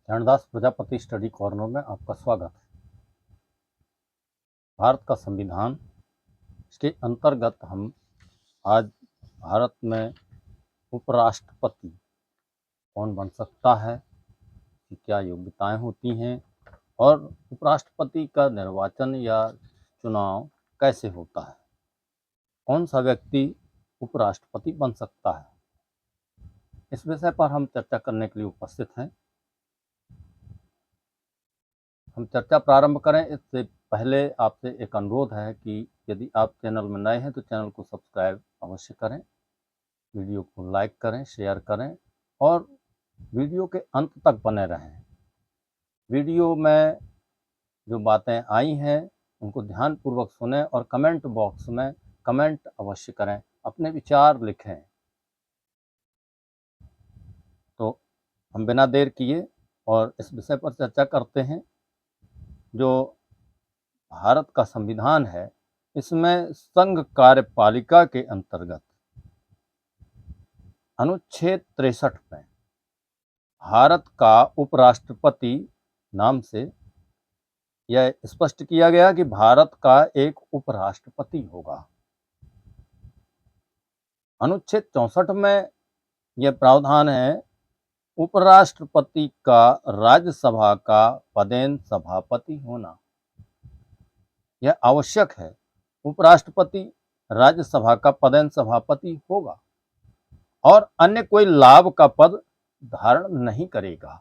ध्यानदास Prajapati study corner में आपका स्वागत है। भारत का संविधान, इसके अंतर्गत हम आज भारत में उपराष्ट्रपति कौन बन सकता है, कि क्या योग्यताएं होती हैं और उपराष्ट्रपति का निर्वाचन या चुनाव कैसे होता है, कौन सा व्यक्ति उपराष्ट्रपति बन सकता है, इस विषय पर हम चर्चा करने के लिए उपस्थित हैं। हम चर्चा प्रारंभ करें इससे पहले आपसे एक अनुरोध है कि यदि आप चैनल में नए हैं तो चैनल को सब्सक्राइब अवश्य करें, वीडियो को लाइक करें, शेयर करें और वीडियो के अंत तक बने रहें। वीडियो में जो बातें आई हैं उनको ध्यानपूर्वक सुनें और कमेंट बॉक्स में कमेंट अवश्य करें, अपने विचार लिखें। तो हम बिना देर किए और इस विषय पर चर्चा करते हैं। जो भारत का संविधान है, इसमें संघ कार्यपालिका के अंतर्गत अनुच्छेद 63 में भारत का उपराष्ट्रपति नाम से यह स्पष्ट किया गया कि भारत का एक उपराष्ट्रपति होगा। अनुच्छेद 64 में यह प्रावधान है, उपराष्ट्रपति का राज्यसभा का पदेन सभापति होना। यह आवश्यक है, उपराष्ट्रपति राज्यसभा का पदेन सभापति होगा और अन्य कोई लाभ का पद धारण नहीं करेगा।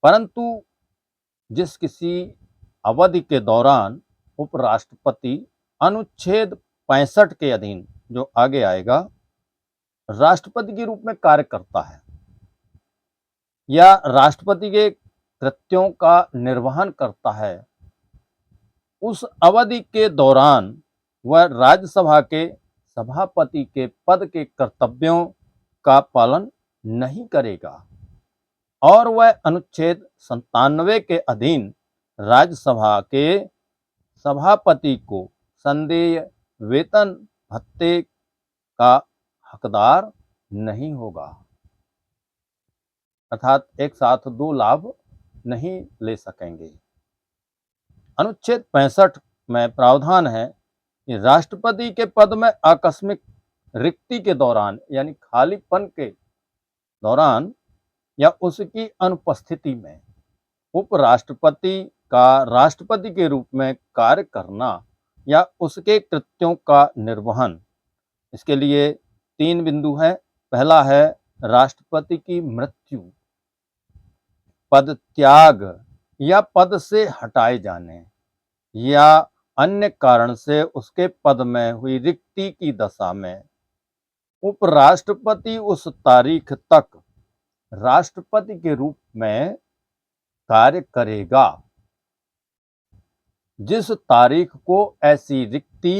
परंतु जिस किसी अवधि के दौरान उपराष्ट्रपति अनुच्छेद 65 के अधीन, जो आगे आएगा, राष्ट्रपति के रूप में कार्य करता है या राष्ट्रपति के कृत्यों का निर्वहन करता है, उस अवधि के दौरान वह राज्यसभा के सभापति के पद के कर्तव्यों का पालन नहीं करेगा और वह अनुच्छेद 97 के अधीन राज्यसभा के सभापति को संदेय वेतन भत्ते का हकदार नहीं होगा, अर्थात एक साथ दो लाभ नहीं ले सकेंगे। अनुच्छेद 65 में प्रावधान है कि राष्ट्रपति के पद में आकस्मिक रिक्ति के दौरान, यानी खालीपन के दौरान या उसकी अनुपस्थिति में उपराष्ट्रपति का राष्ट्रपति के रूप में कार्य करना या उसके कृत्यों का निर्वहन। इसके लिए 3 बिंदु हैं। पहला है राष्ट्रपति की मृत्यु, पद त्याग या पद से हटाए जाने या अन्य कारण से उसके पद में हुई रिक्ति की दशा में उपराष्ट्रपति उस तारीख तक राष्ट्रपति के रूप में कार्य करेगा जिस तारीख को ऐसी रिक्ति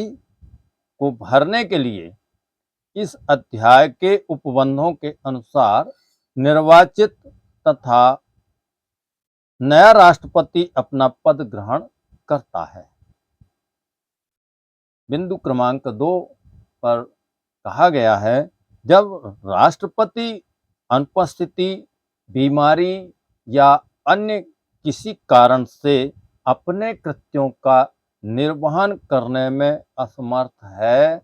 को भरने के लिए इस अध्याय के उपबंधों के अनुसार निर्वाचित तथा नया राष्ट्रपति अपना पद ग्रहण करता है। बिंदु क्रमांक 2 पर कहा गया है, जब राष्ट्रपति अनुपस्थिति, बीमारी या अन्य किसी कारण से अपने कृत्यों का निर्वहन करने में असमर्थ है,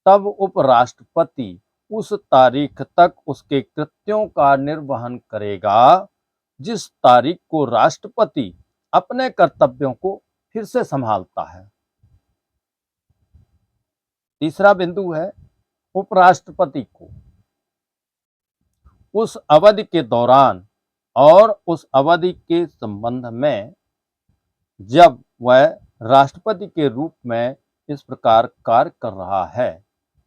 तब उपराष्ट्रपति उस तारीख तक उसके कृत्यों का निर्वहन करेगा जिस तारीख को राष्ट्रपति अपने कर्तव्यों को फिर से संभालता है। तीसरा बिंदु है, उपराष्ट्रपति को उस अवधि के दौरान और उस अवधि के संबंध में जब वह राष्ट्रपति के रूप में इस प्रकार कार्य कर रहा है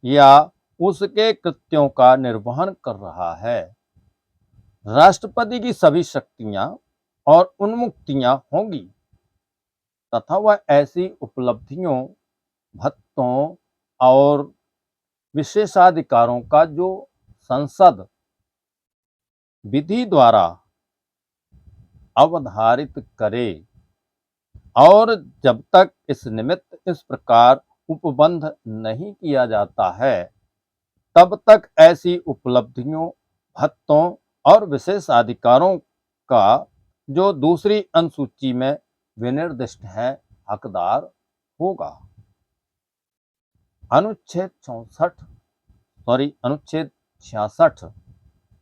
या उसके कृत्यों का निर्वहन कर रहा है, राष्ट्रपति की सभी शक्तियां और उन्मुक्तियां होंगी तथा वह ऐसी उपलब्धियों, भत्तों और विशेषाधिकारों का जो संसद विधि द्वारा अवधारित करे और जब तक इस निमित्त इस प्रकार उपबंध नहीं किया जाता है, तब तक ऐसी उपलब्धियों, भत्तों और विशेषाधिकारों का जो दूसरी अनुसूची में विनिर्दिष्ट है हकदार होगा। अनुच्छेद 66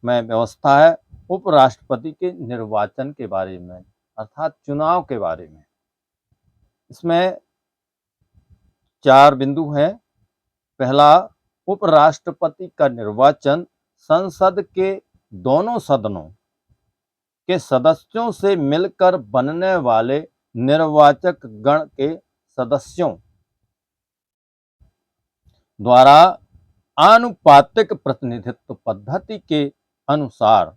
में व्यवस्था है उपराष्ट्रपति के निर्वाचन के बारे में, अर्थात चुनाव के बारे में। इसमें 4 बिंदु हैं। पहला, उपराष्ट्रपति का निर्वाचन संसद के दोनों सदनों के सदस्यों से मिलकर बनने वाले निर्वाचक गण के सदस्यों द्वारा आनुपातिक प्रतिनिधित्व पद्धति के अनुसार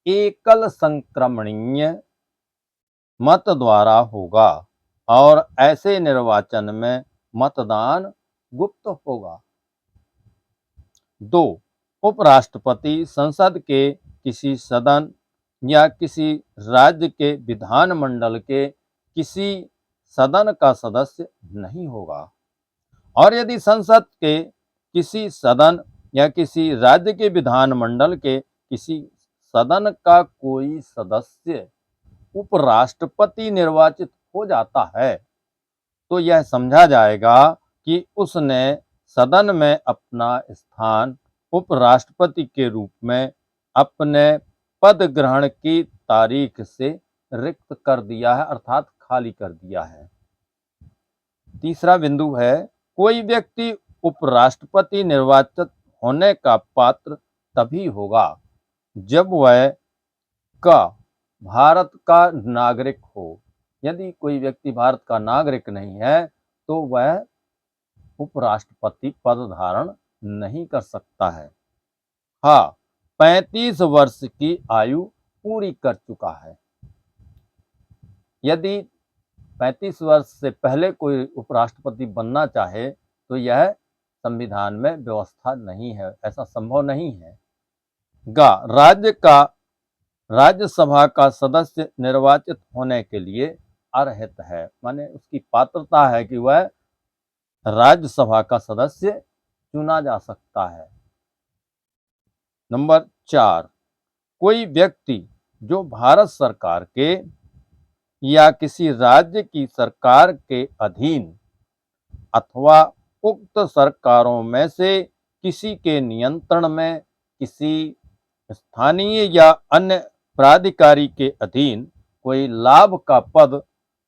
एकल संक्रमणीय मत द्वारा होगा और ऐसे निर्वाचन में मतदान गुप्त होगा। 2, उपराष्ट्रपति संसद के किसी सदन या किसी राज्य के विधानमंडल के किसी सदन का सदस्य नहीं होगा और यदि संसद के किसी सदन या किसी राज्य के विधानमंडल के किसी सदन का कोई सदस्य उपराष्ट्रपति निर्वाचित हो जाता है तो यह समझा जाएगा कि उसने सदन में अपना स्थान उपराष्ट्रपति के रूप में अपने पद ग्रहण की तारीख से रिक्त कर दिया है, अर्थात खाली कर दिया है। तीसरा बिंदु है, कोई व्यक्ति उपराष्ट्रपति निर्वाचित होने का पात्र तभी होगा जब वह भारत का नागरिक हो। यदि कोई व्यक्ति भारत का नागरिक नहीं है तो वह उपराष्ट्रपति पद धारण नहीं कर सकता है। हाँ, 35 वर्ष की आयु पूरी कर चुका है। यदि 35 वर्ष से पहले कोई उपराष्ट्रपति बनना चाहे तो यह संविधान में व्यवस्था नहीं है, ऐसा संभव नहीं है। राज्यसभा का सदस्य निर्वाचित होने के लिए अर्हत है, माने उसकी पात्रता है कि वह राज्यसभा का सदस्य चुना जा सकता है। नंबर 4, कोई व्यक्ति जो भारत सरकार के या किसी राज्य की सरकार के अधीन अथवा उक्त सरकारों में से किसी के नियंत्रण में किसी स्थानीय या अन्य प्राधिकारी के अधीन कोई लाभ का पद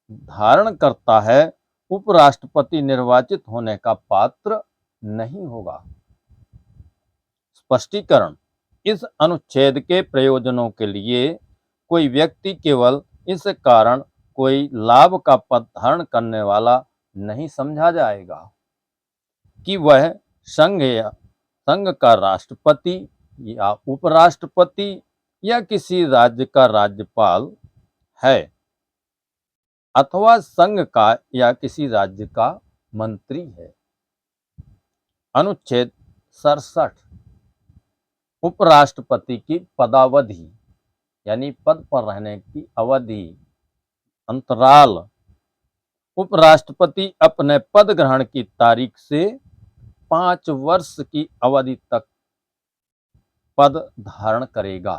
धारण करता है उपराष्ट्रपति निर्वाचित होने का पात्र नहीं होगा। स्पष्टीकरण, इस अनुच्छेद के प्रयोजनों के लिए कोई व्यक्ति केवल इस कारण कोई लाभ का पद धारण करने वाला नहीं समझा जाएगा कि वह संघ का राष्ट्रपति या उपराष्ट्रपति या किसी राज्य का राज्यपाल है अथवा संघ का या किसी राज्य का मंत्री है। अनुच्छेद 67, उपराष्ट्रपति की पदावधि यानी पद पर रहने की अवधि, अंतराल। उपराष्ट्रपति अपने पद ग्रहण की तारीख से 5 वर्ष की अवधि तक पद धारण करेगा,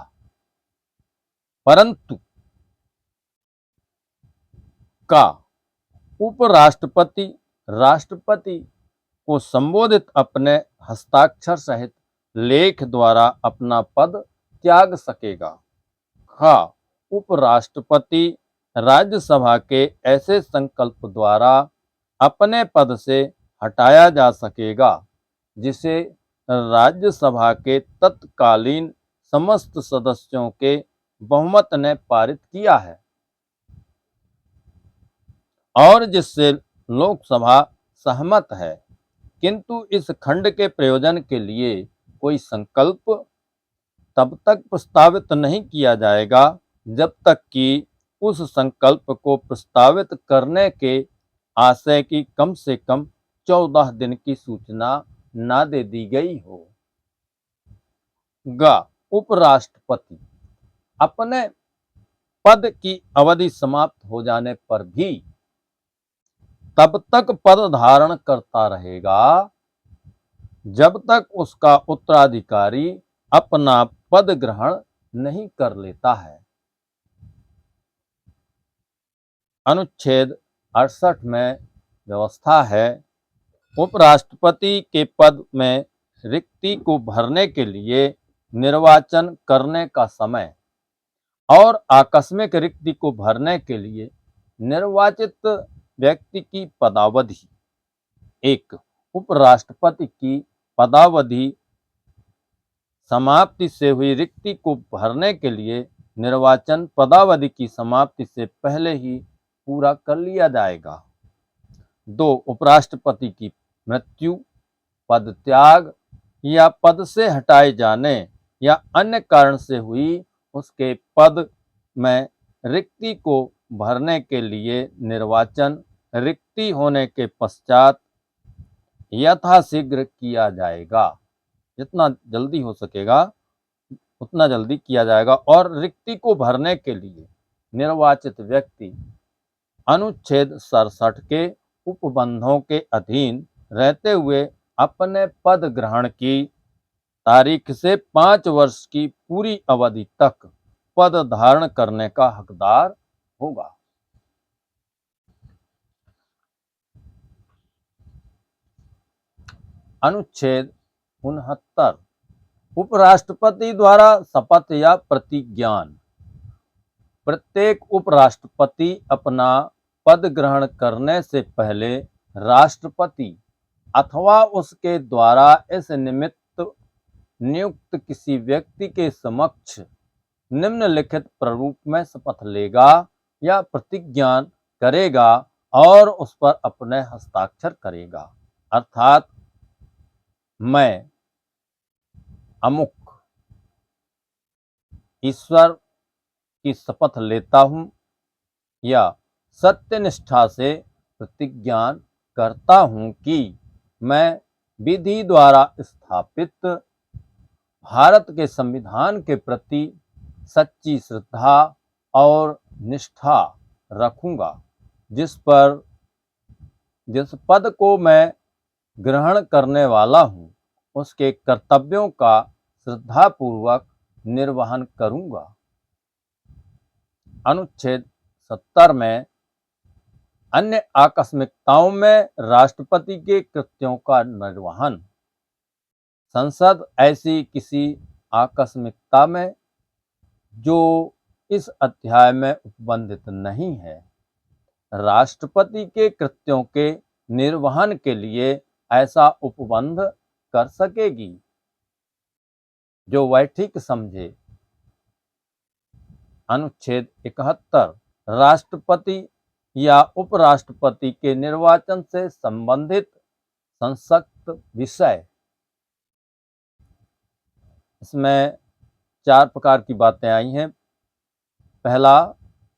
परंतु उपराष्ट्रपति राष्ट्रपति को संबोधित अपने हस्ताक्षर सहित लेख द्वारा अपना पद त्याग सकेगा। उपराष्ट्रपति राज्यसभा के ऐसे संकल्प द्वारा अपने पद से हटाया जा सकेगा जिसे राज्यसभा के तत्कालीन समस्त सदस्यों के बहुमत ने पारित किया है और जिससे लोकसभा सहमत है, किंतु इस खंड के प्रयोजन के लिए कोई संकल्प तब तक प्रस्तावित नहीं किया जाएगा जब तक कि उस संकल्प को प्रस्तावित करने के आशय की कम से कम 14 दिन की सूचना ना दे दी गई हो। उपराष्ट्रपति अपने पद की अवधि समाप्त हो जाने पर भी तब तक पद धारण करता रहेगा जब तक उसका उत्तराधिकारी अपना पद ग्रहण नहीं कर लेता है। अनुच्छेद 68 में व्यवस्था है, उपराष्ट्रपति के पद में रिक्ति को भरने के लिए निर्वाचन करने का समय और आकस्मिक रिक्ति को भरने के लिए निर्वाचित व्यक्ति की पदावधि। एक, उपराष्ट्रपति की पदावधि समाप्ति से हुई रिक्ति को भरने के लिए निर्वाचन पदावधि की समाप्ति से पहले ही पूरा कर लिया जाएगा। दो, उपराष्ट्रपति की मृत्यु, पद त्याग या पद से हटाए जाने या अन्य कारण से हुई उसके पद में रिक्ति को भरने के लिए निर्वाचन रिक्ति होने के पश्चात यथाशीघ्र किया जाएगा। जितना जल्दी हो सकेगा उतना जल्दी किया जाएगा। और रिक्ति को भरने के लिए निर्वाचित व्यक्ति अनुच्छेद 67 के उपबंधों के अधीन रहते हुए अपने पद ग्रहण की तारीख से 5 वर्ष की पूरी अवधि तक पद धारण करने का हकदार होगा। अनुच्छेद 69, उपराष्ट्रपति द्वारा शपथ या प्रतिज्ञान। प्रत्येक उपराष्ट्रपति अपना पद ग्रहण करने से पहले राष्ट्रपति अथवा उसके द्वारा इस निमित्त नियुक्त किसी व्यक्ति के समक्ष निम्नलिखित प्रारूप में शपथ लेगा या प्रतिज्ञान करेगा और उस पर अपने हस्ताक्षर करेगा। अर्थात मैं अमुक ईश्वर की शपथ लेता हूँ या सत्यनिष्ठा से प्रतिज्ञान करता हूँ कि मैं विधि द्वारा स्थापित भारत के संविधान के प्रति सच्ची श्रद्धा और निष्ठा रखूँगा, जिस पद को मैं ग्रहण करने वाला हूँ उसके कर्तव्यों का श्रद्धापूर्वक निर्वहन करूँगा। अनुच्छेद 70 में अन्य आकस्मिकताओं में राष्ट्रपति के कृत्यों का निर्वहन। संसद ऐसी किसी आकस्मिकता में जो इस अध्याय में उपबंधित नहीं है, राष्ट्रपति के कृत्यों के निर्वहन के लिए ऐसा उपबंध कर सकेगी जो वह ठीक समझे। अनुच्छेद 71, राष्ट्रपति या उपराष्ट्रपति के निर्वाचन से संबंधित संसक्त विषय। इसमें 4 प्रकार की बातें आई हैं। पहला,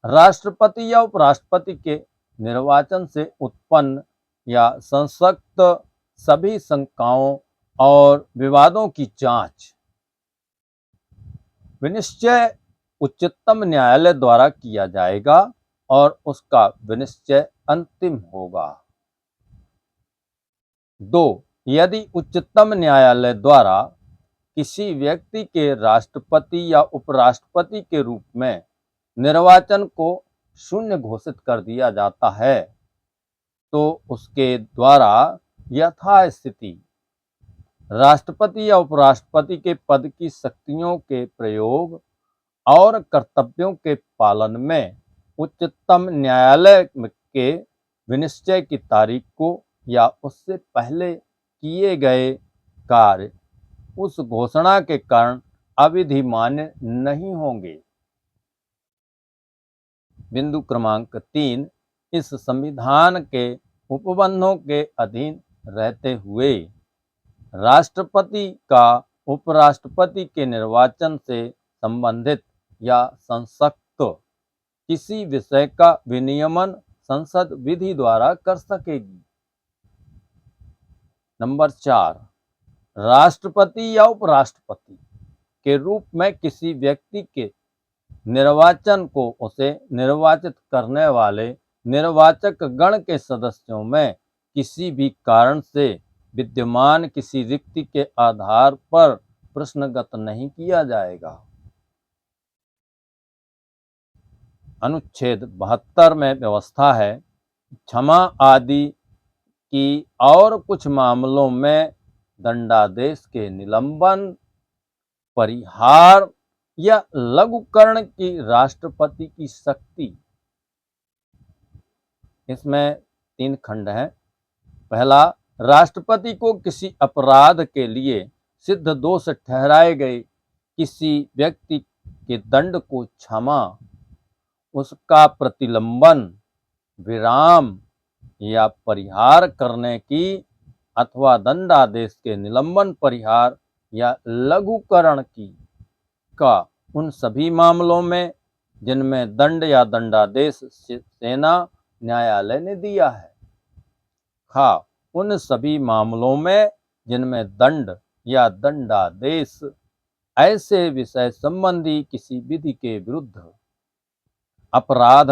राष्ट्रपति या उपराष्ट्रपति के निर्वाचन से उत्पन्न या संसक्त सभी शंकाओं और विवादों की जांच विनिश्चय उच्चतम न्यायालय द्वारा किया जाएगा और उसका विनिश्चय अंतिम होगा। 2, यदि उच्चतम न्यायालय द्वारा किसी व्यक्ति के राष्ट्रपति या उपराष्ट्रपति के रूप में निर्वाचन को शून्य घोषित कर दिया जाता है तो उसके द्वारा यथास्थिति राष्ट्रपति या उपराष्ट्रपति के पद की शक्तियों के प्रयोग और कर्तव्यों के पालन में उच्चतम न्यायालय के विनिश्चय की तारीख को या उससे पहले किए गए कार्य उस घोषणा के कारण अविधि मान्य नहीं होंगे। बिंदु क्रमांक 3, इस संविधान के उपबंधों के अधीन रहते हुए राष्ट्रपति का उपराष्ट्रपति के निर्वाचन से संबंधित या संसक्त किसी विषय का विनियमन संसद विधि द्वारा कर सकेगी। नंबर 4, राष्ट्रपति या उपराष्ट्रपति के रूप में किसी व्यक्ति के निर्वाचन को उसे निर्वाचित करने वाले निर्वाचक गण के सदस्यों में किसी भी कारण से विद्यमान किसी रिक्ति के आधार पर प्रश्नगत नहीं किया जाएगा। अनुच्छेद 72 में व्यवस्था है, क्षमा आदि की और कुछ मामलों में दंडादेश के निलंबन, परिहार या लघुकरण की राष्ट्रपति की शक्ति। इसमें 3 खंड हैं। पहला, राष्ट्रपति को किसी अपराध के लिए सिद्ध दोष ठहराए गए किसी व्यक्ति के दंड को क्षमा, उसका प्रतिलंबन, विराम या परिहार करने की अथवा दंडादेश के निलंबन, परिहार या लघुकरण की का उन सभी मामलों में जिनमें दंड या दंडादेश सेना न्यायालय ने दिया है। खा, उन सभी मामलों में जिनमें दंड या दंडादेश ऐसे विषय संबंधी किसी विधि के विरुद्ध अपराध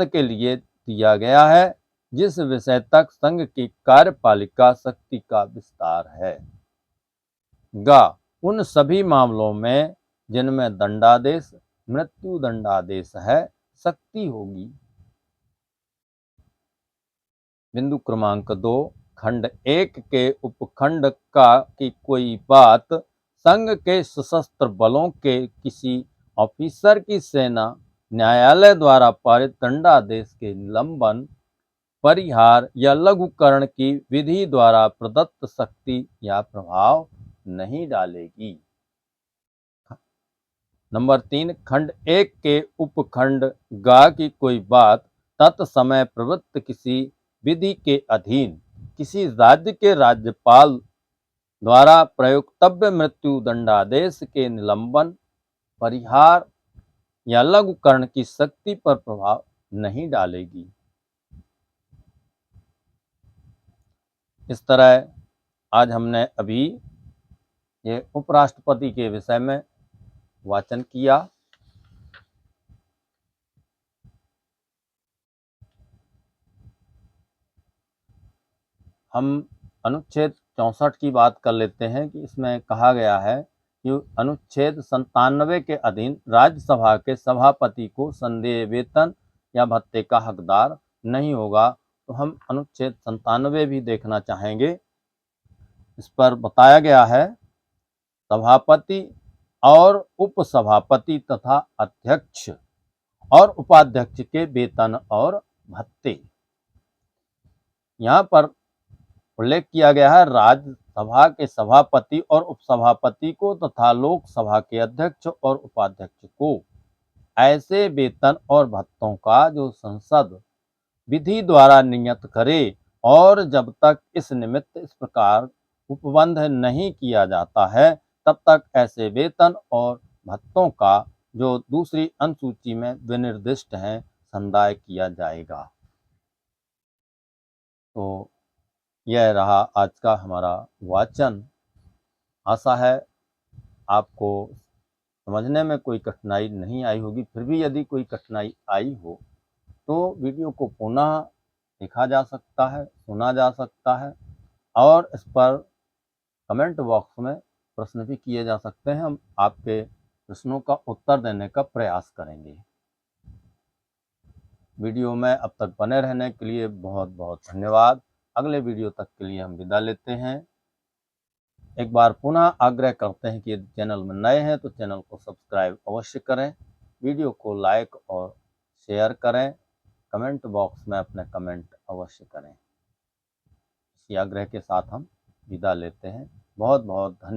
के लिए दिया गया है जिस विषय तक संघ की कार्यपालिका शक्ति का विस्तार है। गा, उन सभी मामलों में जिनमें दंडादेश मृत्यु दंडादेश है, शक्ति होगी। बिंदु क्रमांक 2, खंड 1 के उपखंड का की कोई बात संघ के सशस्त्र बलों के किसी ऑफिसर की सेना न्यायालय द्वारा पारित दंडादेश के निलंबन, परिहार या लघुकरण की विधि द्वारा प्रदत्त शक्ति या प्रभाव नहीं डालेगी। नंबर 3, खंड 1 के उपखंड गा की कोई बात तत्समय प्रवृत्त किसी विधि के अधीन किसी राज्य के राज्यपाल द्वारा प्रयोक्तव्य मृत्यु दंडादेश के निलंबन, परिहार या लघुकरण की शक्ति पर प्रभाव नहीं डालेगी। इस तरह आज हमने अभी ये उपराष्ट्रपति के विषय में वाचन किया। हम अनुच्छेद 64 की बात कर लेते हैं कि इसमें कहा गया है कि अनुच्छेद 97 के अधीन राज्यसभा के सभापति को संदेय वेतन या भत्ते का हकदार नहीं होगा। तो हम अनुच्छेद 97 भी देखना चाहेंगे। इस पर बताया गया है, सभापति और उपसभापति तथा अध्यक्ष और उपाध्यक्ष के वेतन और भत्ते। यहाँ पर उल्लेख किया गया है, राज्यसभा के सभापति और उपसभापति को तथा लोकसभा के अध्यक्ष और उपाध्यक्ष को ऐसे वेतन और भत्तों का जो संसद विधि द्वारा नियत करे और जब तक इस निमित्त इस प्रकार उपबंध नहीं किया जाता है तब तक ऐसे वेतन और भत्तों का जो दूसरी अनुसूची में विनिर्दिष्ट है संदाय किया जाएगा। तो यह रहा आज का हमारा वाचन। आशा है आपको समझने में कोई कठिनाई नहीं आई होगी। फिर भी यदि कोई कठिनाई आई हो तो वीडियो को पुनः देखा जा सकता है, सुना जा सकता है और इस पर कमेंट बॉक्स में प्रश्न भी किए जा सकते हैं। हम आपके प्रश्नों का उत्तर देने का प्रयास करेंगे। वीडियो में अब तक बने रहने के लिए बहुत बहुत धन्यवाद। अगले वीडियो तक के लिए हम विदा लेते हैं। एक बार पुनः आग्रह करते हैं कि यदि चैनल में नए हैं तो चैनल को सब्सक्राइब अवश्य करें, वीडियो को लाइक और शेयर करें, कमेंट बॉक्स में अपने कमेंट अवश्य करें। इसी आग्रह के साथ हम विदा लेते हैं। बहुत बहुत धन्यवाद।